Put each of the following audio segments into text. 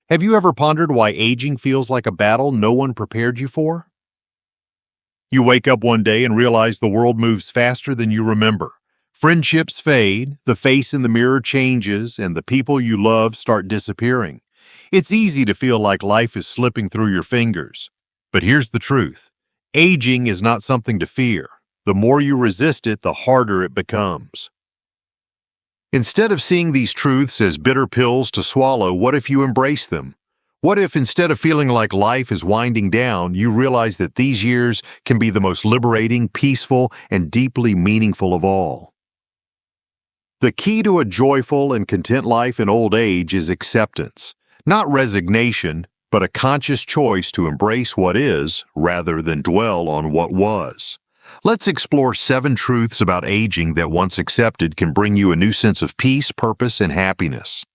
Have you ever pondered why aging feels like a battle no one prepared you for? You wake up one day and realize the world moves faster than you remember. Friendships fade, the face in the mirror changes, and the people you love start disappearing. It's easy to feel like life is slipping through your fingers. But here's the truth. Aging is not something to fear. The more you resist it, the harder it becomes. Instead of seeing these truths as bitter pills to swallow, what if you embrace them? What if instead of feeling like life is winding down, you realize that these years can be the most liberating, peaceful, and deeply meaningful of all? The key to a joyful and content life in old age is acceptance, not resignation, but a conscious choice to embrace what is rather than dwell on what was. Let's explore 7 truths about aging that, once accepted, can bring you a new sense of peace, purpose, and happiness.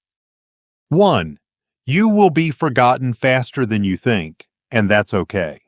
1. You will be forgotten faster than you think, and that's okay.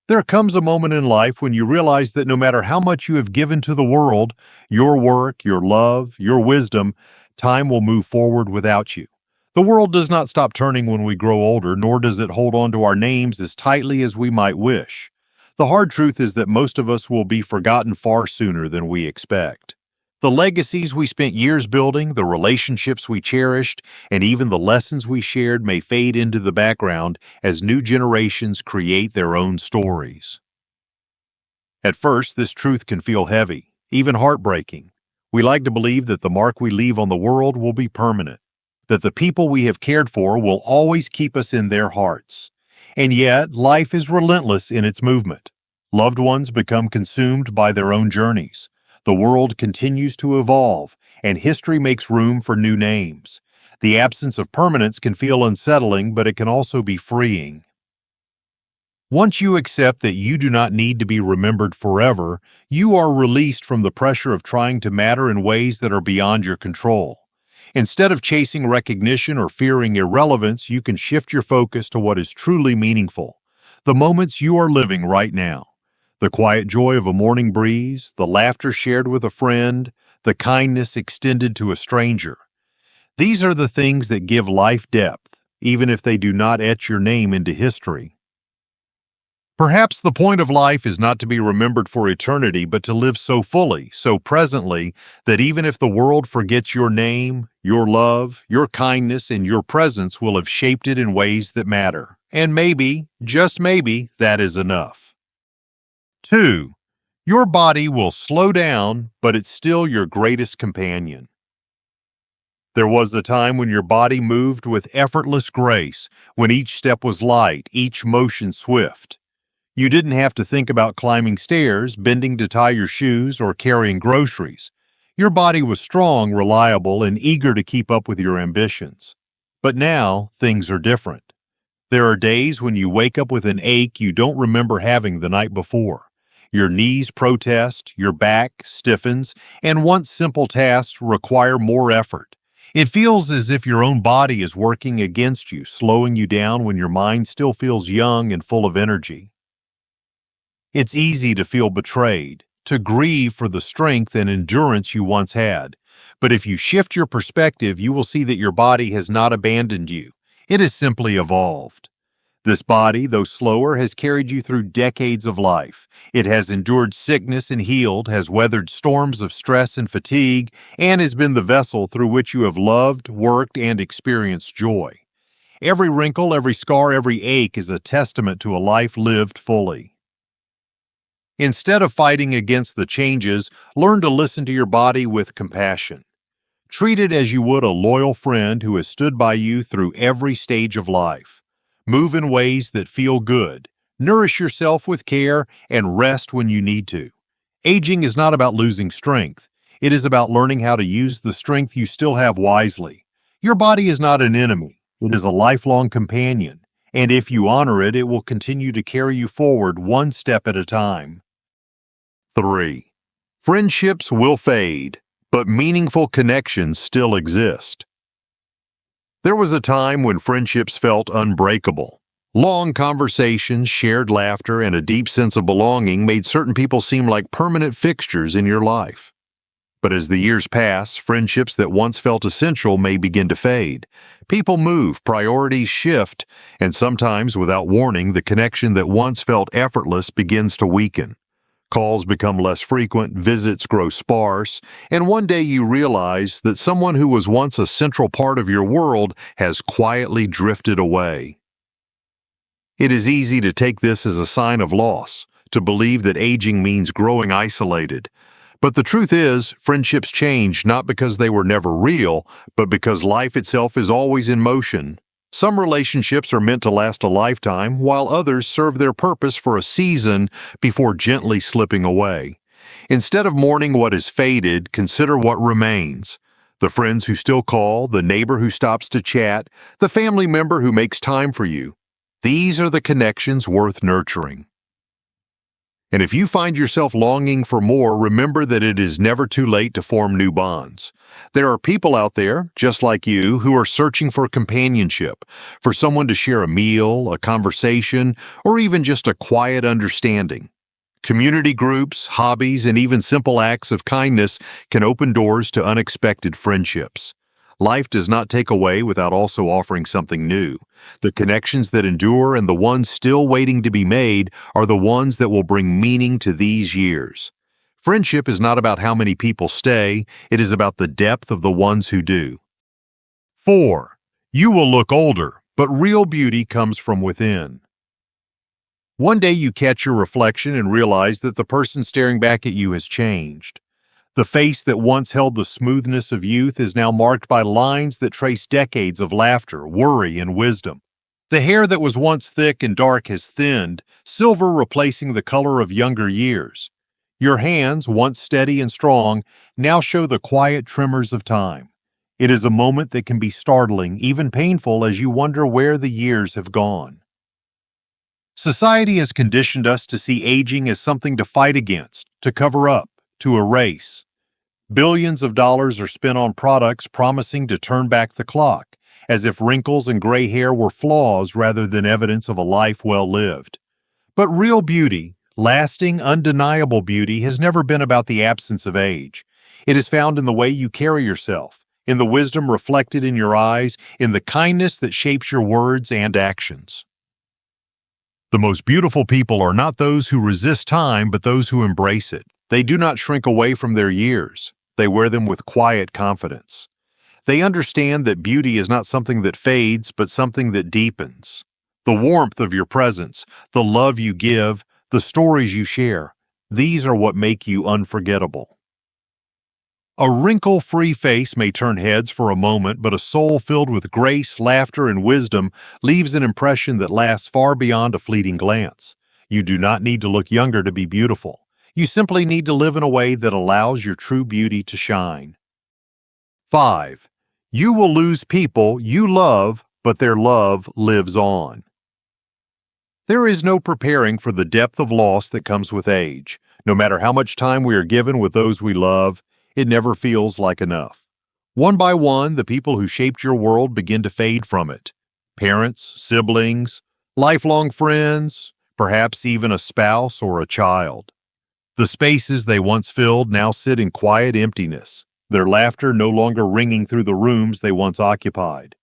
There comes a moment in life when you realize that no matter how much you have given to the world, your work, your love, your wisdom, time will move forward without you. The world does not stop turning when we grow older, nor does it hold on to our names as tightly as we might wish. The hard truth is that most of us will be forgotten far sooner than we expect. The legacies we spent years building, the relationships we cherished, and even the lessons we shared may fade into the background as new generations create their own stories. At first, this truth can feel heavy, even heartbreaking. We like to believe that the mark we leave on the world will be permanent, that the people we have cared for will always keep us in their hearts. And yet, life is relentless in its movement. Loved ones become consumed by their own journeys. The world continues to evolve, and history makes room for new names. The absence of permanence can feel unsettling, but it can also be freeing. Once you accept that you do not need to be remembered forever, you are released from the pressure of trying to matter in ways that are beyond your control. Instead of chasing recognition or fearing irrelevance, you can shift your focus to what is truly meaningful, the moments you are living right now. The quiet joy of a morning breeze, the laughter shared with a friend, the kindness extended to a stranger. These are the things that give life depth, even if they do not etch your name into history. Perhaps the point of life is not to be remembered for eternity, but to live so fully, so presently, that even if the world forgets your name, your love, your kindness, and your presence will have shaped it in ways that matter. And maybe, just maybe, that is enough. 2. Your body will slow down, but it's still your greatest companion. There was a time when your body moved with effortless grace, when each step was light, each motion swift. You didn't have to think about climbing stairs, bending to tie your shoes, or carrying groceries. Your body was strong, reliable, and eager to keep up with your ambitions. But now, things are different. There are days when you wake up with an ache you don't remember having the night before. Your knees protest, your back stiffens, and once simple tasks require more effort. It feels as if your own body is working against you, slowing you down when your mind still feels young and full of energy. It's easy to feel betrayed, to grieve for the strength and endurance you once had. But if you shift your perspective, you will see that your body has not abandoned you. It has simply evolved. This body, though slower, has carried you through decades of life. It has endured sickness and healed, has weathered storms of stress and fatigue, and has been the vessel through which you have loved, worked, and experienced joy. Every wrinkle, every scar, every ache is a testament to a life lived fully. Instead of fighting against the changes, learn to listen to your body with compassion. Treat it as you would a loyal friend who has stood by you through every stage of life. Move in ways that feel good. Nourish yourself with care and rest when you need to. Aging is not about losing strength. It is about learning how to use the strength you still have wisely. Your body is not an enemy. It is a lifelong companion. And if you honor it, it will continue to carry you forward one step at a time. 3. Friendships will fade, but meaningful connections still exist. There was a time when friendships felt unbreakable. Long conversations, shared laughter, and a deep sense of belonging made certain people seem like permanent fixtures in your life. But as the years pass, friendships that once felt essential may begin to fade. People move, priorities shift, and sometimes, without warning, the connection that once felt effortless begins to weaken. Calls become less frequent, visits grow sparse, and one day you realize that someone who was once a central part of your world has quietly drifted away. It is easy to take this as a sign of loss, to believe that aging means growing isolated. But the truth is, friendships change not because they were never real, but because life itself is always in motion. Some relationships are meant to last a lifetime, while others serve their purpose for a season before gently slipping away. Instead of mourning what is faded, consider what remains. The friends who still call, the neighbor who stops to chat, the family member who makes time for you. These are the connections worth nurturing. And if you find yourself longing for more, remember that it is never too late to form new bonds. There are people out there, just like you, who are searching for companionship, for someone to share a meal, a conversation, or even just a quiet understanding. Community groups, hobbies, and even simple acts of kindness can open doors to unexpected friendships. Life does not take away without also offering something new. The connections that endure and the ones still waiting to be made are the ones that will bring meaning to these years. Friendship is not about how many people stay, it is about the depth of the ones who do. 4. You will look older, but real beauty comes from within. One day you catch your reflection and realize that the person staring back at you has changed. The face that once held the smoothness of youth is now marked by lines that trace decades of laughter, worry, and wisdom. The hair that was once thick and dark has thinned, silver replacing the color of younger years. Your hands, once steady and strong, now show the quiet tremors of time. It is a moment that can be startling, even painful, as you wonder where the years have gone. Society has conditioned us to see aging as something to fight against, to cover up, to erase. Billions of dollars are spent on products promising to turn back the clock, as if wrinkles and gray hair were flaws rather than evidence of a life well lived. But real beauty, lasting, undeniable beauty, has never been about the absence of age. It is found in the way you carry yourself, in the wisdom reflected in your eyes, in the kindness that shapes your words and actions. The most beautiful people are not those who resist time, but those who embrace it. They do not shrink away from their years. They wear them with quiet confidence. They understand that beauty is not something that fades, but something that deepens. The warmth of your presence, the love you give, the stories you share, these are what make you unforgettable. A wrinkle-free face may turn heads for a moment, but a soul filled with grace, laughter, and wisdom leaves an impression that lasts far beyond a fleeting glance. You do not need to look younger to be beautiful. You simply need to live in a way that allows your true beauty to shine. 5. You will lose people you love, but their love lives on. There is no preparing for the depth of loss that comes with age. No matter how much time we are given with those we love, it never feels like enough. One by one, the people who shaped your world begin to fade from it. Parents, siblings, lifelong friends, perhaps even a spouse or a child. The spaces they once filled now sit in quiet emptiness, their laughter no longer ringing through the rooms they once occupied.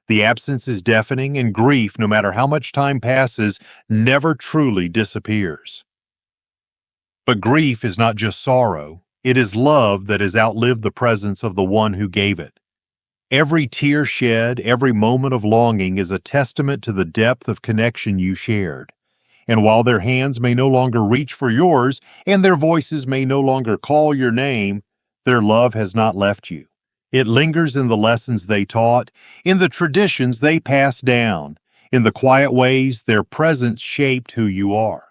The absence is deafening, and grief, no matter how much time passes, never truly disappears. But grief is not just sorrow, it is love that has outlived the presence of the one who gave it. Every tear shed, every moment of longing is a testament to the depth of connection you shared. And while their hands may no longer reach for yours, and their voices may no longer call your name, their love has not left you. It lingers in the lessons they taught, in the traditions they passed down, in the quiet ways their presence shaped who you are.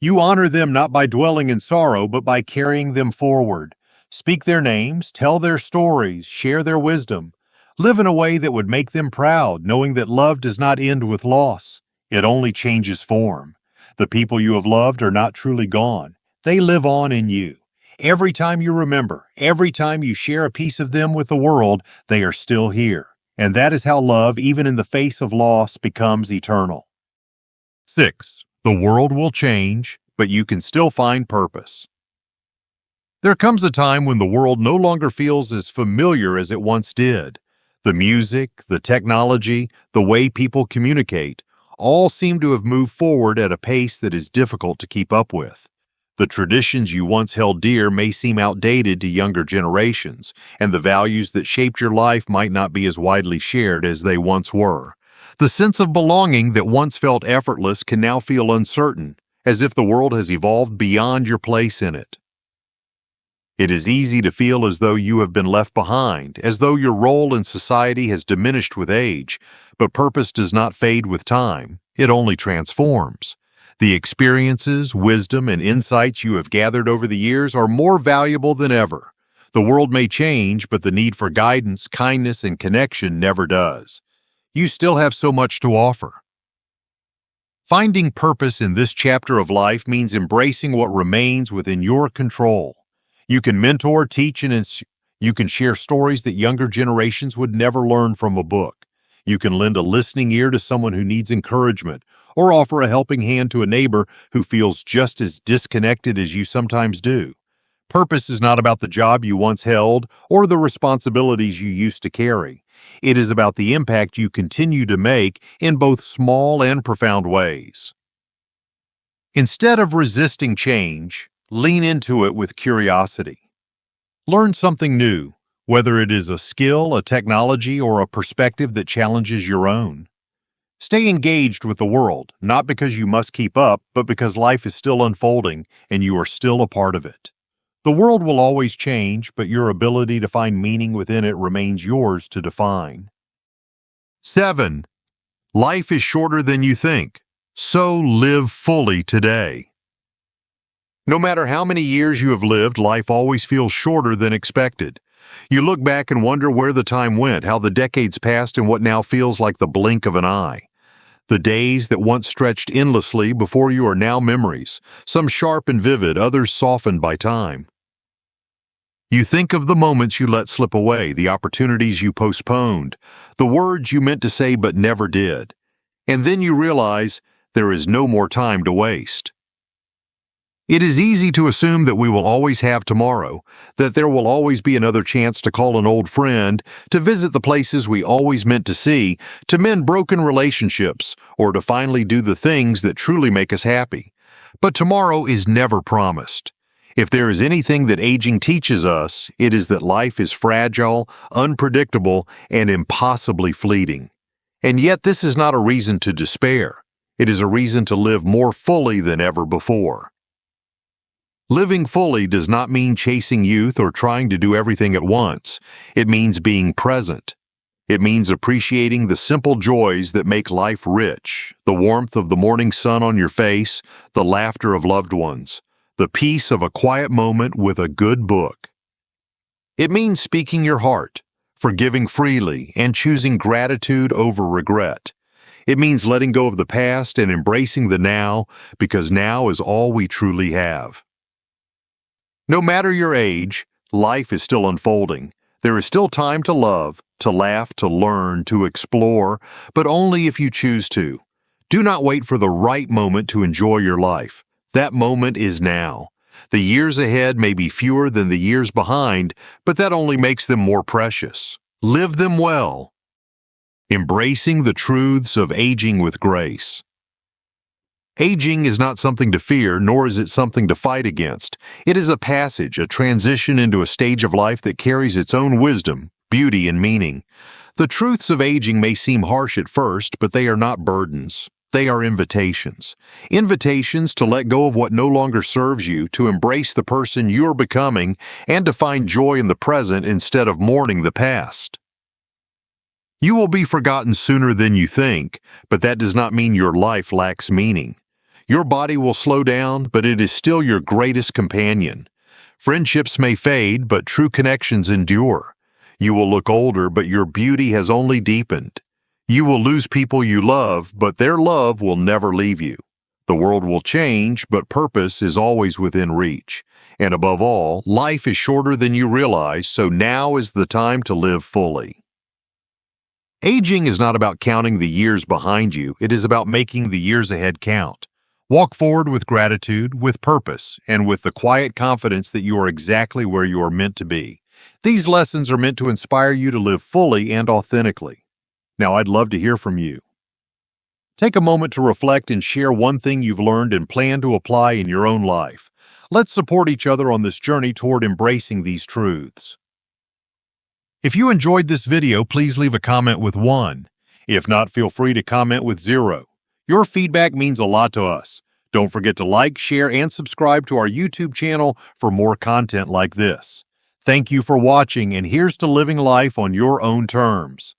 You honor them not by dwelling in sorrow, but by carrying them forward. Speak their names, tell their stories, share their wisdom. Live in a way that would make them proud, knowing that love does not end with loss. It only changes form. The people you have loved are not truly gone. They live on in you. Every time you remember, every time you share a piece of them with the world, they are still here. And that is how love, even in the face of loss, becomes eternal. 6. The world will change, but you can still find purpose. There comes a time when the world no longer feels as familiar as it once did. The music, the technology, the way people communicate, all seem to have moved forward at a pace that is difficult to keep up with. The traditions you once held dear may seem outdated to younger generations, and the values that shaped your life might not be as widely shared as they once were. The sense of belonging that once felt effortless can now feel uncertain, as if the world has evolved beyond your place in it. It is easy to feel as though you have been left behind, as though your role in society has diminished with age, but purpose does not fade with time, it only transforms. The experiences, wisdom, and insights you have gathered over the years are more valuable than ever. The world may change, but the need for guidance, kindness, and connection never does. You still have so much to offer. Finding purpose in this chapter of life means embracing what remains within your control. You can mentor, teach, and you can share stories that younger generations would never learn from a book. You can lend a listening ear to someone who needs encouragement, or offer a helping hand to a neighbor who feels just as disconnected as you sometimes do. Purpose is not about the job you once held or the responsibilities you used to carry. It is about the impact you continue to make in both small and profound ways. Instead of resisting change, lean into it with curiosity. Learn something new, whether it is a skill, a technology, or a perspective that challenges your own. Stay engaged with the world, not because you must keep up, but because life is still unfolding and you are still a part of it. The world will always change, but your ability to find meaning within it remains yours to define. 7. Life is shorter than you think, so live fully today. No matter how many years you have lived, life always feels shorter than expected. You look back and wonder where the time went, how the decades passed in what now feels like the blink of an eye. The days that once stretched endlessly before you are now memories, some sharp and vivid, others softened by time. You think of the moments you let slip away, the opportunities you postponed, the words you meant to say but never did. And then you realize there is no more time to waste. It is easy to assume that we will always have tomorrow, that there will always be another chance to call an old friend, to visit the places we always meant to see, to mend broken relationships, or to finally do the things that truly make us happy. But tomorrow is never promised. If there is anything that aging teaches us, it is that life is fragile, unpredictable, and impossibly fleeting. And yet this is not a reason to despair. It is a reason to live more fully than ever before. Living fully does not mean chasing youth or trying to do everything at once. It means being present. It means appreciating the simple joys that make life rich, the warmth of the morning sun on your face, the laughter of loved ones, the peace of a quiet moment with a good book. It means speaking your heart, forgiving freely, and choosing gratitude over regret. It means letting go of the past and embracing the now, because now is all we truly have. No matter your age, life is still unfolding. There is still time to love, to laugh, to learn, to explore, but only if you choose to. Do not wait for the right moment to enjoy your life. That moment is now. The years ahead may be fewer than the years behind, but that only makes them more precious. Live them well. Embracing the truths of aging with grace. Aging is not something to fear, nor is it something to fight against. It is a passage, a transition into a stage of life that carries its own wisdom, beauty, and meaning. The truths of aging may seem harsh at first, but they are not burdens. They are invitations. Invitations to let go of what no longer serves you, to embrace the person you're becoming, and to find joy in the present instead of mourning the past. You will be forgotten sooner than you think, but that does not mean your life lacks meaning. Your body will slow down, but it is still your greatest companion. Friendships may fade, but true connections endure. You will look older, but your beauty has only deepened. You will lose people you love, but their love will never leave you. The world will change, but purpose is always within reach. And above all, life is shorter than you realize, so now is the time to live fully. Aging is not about counting the years behind you, it is about making the years ahead count. Walk forward with gratitude, with purpose, and with the quiet confidence that you are exactly where you are meant to be. These lessons are meant to inspire you to live fully and authentically. Now, I'd love to hear from you. Take a moment to reflect and share one thing you've learned and plan to apply in your own life. Let's support each other on this journey toward embracing these truths. If you enjoyed this video, please leave a comment with 1. If not, feel free to comment with 0. Your feedback means a lot to us. Don't forget to like, share, and subscribe to our YouTube channel for more content like this. Thank you for watching, and here's to living life on your own terms.